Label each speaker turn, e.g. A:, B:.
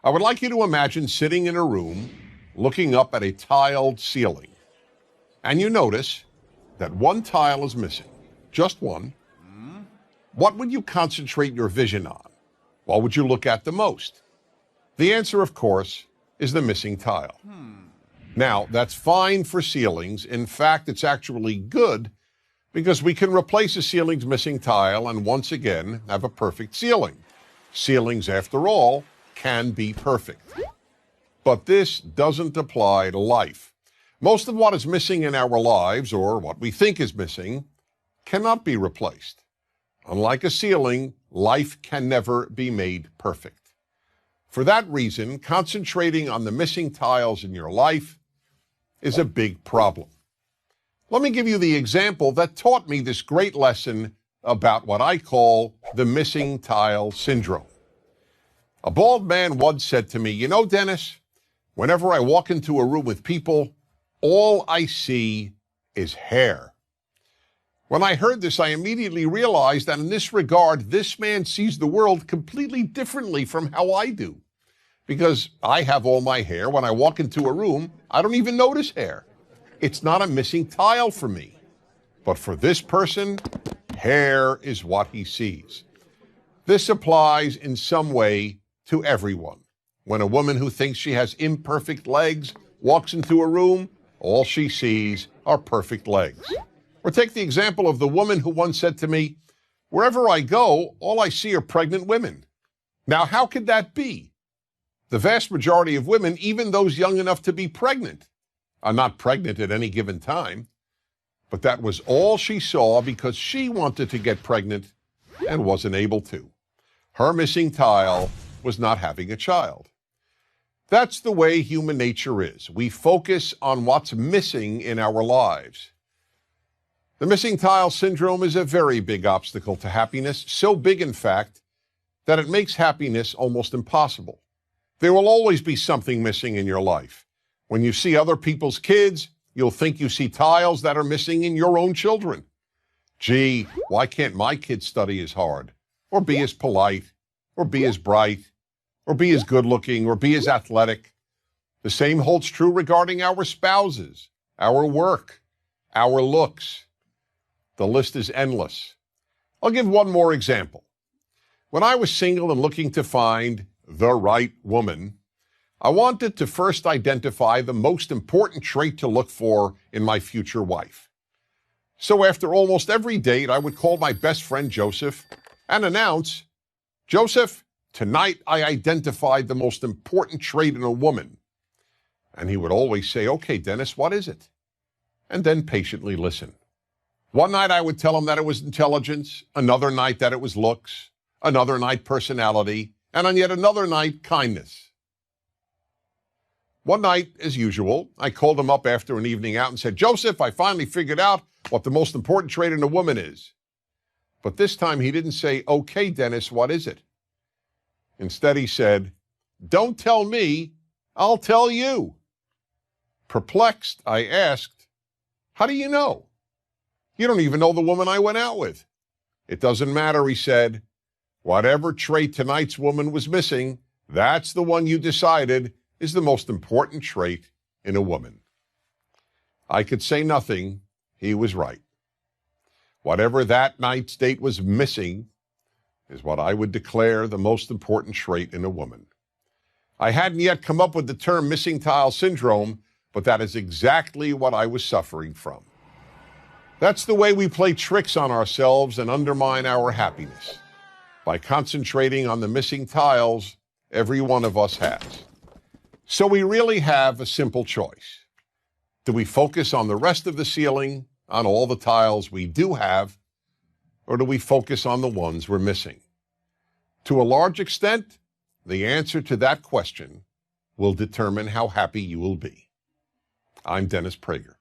A: I would like you to imagine sitting in a room looking up at a tiled ceiling, and you notice that one tile is missing, just one. What would you concentrate your vision on? What would you look at the most? The answer, of course, is the missing tile. Now, that's fine for ceilings. In fact, it's actually good because we can replace a ceiling's missing tile and once again have a perfect ceiling. Ceilings, after all, can be perfect. But this doesn't apply to life. Most of what is missing in our lives, or what we think is missing, cannot be replaced. Unlike a ceiling, life can never be made perfect. For that reason, concentrating on the missing tiles in your life is a big problem. Let me give you the example that taught me this great lesson about what I call the missing tile syndrome. A bald man once said to me, "You know, Dennis, whenever I walk into a room with people, all I see is hair." When I heard this, I immediately realized that in this regard, this man sees the world completely differently from how I do. Because I have all my hair. When I walk into a room, I don't even notice hair. It's not a missing tile for me. But for this person, hair is what he sees. This applies in some way to everyone. When a woman who thinks she has imperfect legs walks into a room, all she sees are perfect legs. Or take the example of the woman who once said to me, "Wherever I go, all I see are pregnant women." Now, how could that be? The vast majority of women, even those young enough to be pregnant, are not pregnant at any given time. But that was all she saw because she wanted to get pregnant and wasn't able to. Her missing tile was not having a child. That's the way human nature is. We focus on what's missing in our lives. The missing tile syndrome is a very big obstacle to happiness, so big, in fact, that it makes happiness almost impossible. There will always be something missing in your life. When you see other people's kids, you'll think you see tiles that are missing in your own children. Gee, why can't my kid study as hard, or be as polite, or be as bright, or be as good-looking, or be as athletic? The same holds true regarding our spouses, our work, our looks. The list is endless. I'll give one more example. When I was single and looking to find the right woman, I wanted to first identify the most important trait to look for in my future wife. So after almost every date, I would call my best friend Joseph and announce, "Joseph, tonight I identified the most important trait in a woman." And he would always say, "Okay, Dennis, what is it?" And then patiently listen. One night I would tell him that it was intelligence, another night that it was looks, another night personality, and on yet another night, kindness. One night, as usual, I called him up after an evening out and said, "Joseph, I finally figured out what the most important trait in a woman is." But this time he didn't say, "Okay, Dennis, what is it?" Instead he said, "Don't tell me, I'll tell you." Perplexed, I asked, "How do you know? You don't even know the woman I went out with." "It doesn't matter," he said. "Whatever trait tonight's woman was missing, that's the one you decided is the most important trait in a woman." I could say nothing. He was right. Whatever that night's date was missing is what I would declare the most important trait in a woman. I hadn't yet come up with the term missing tile syndrome, but that is exactly what I was suffering from. That's the way we play tricks on ourselves and undermine our happiness, by concentrating on the missing tiles every one of us has. So we really have a simple choice. Do we focus on the rest of the ceiling, on all the tiles we do have, or do we focus on the ones we're missing? To a large extent, the answer to that question will determine how happy you will be. I'm Dennis Prager.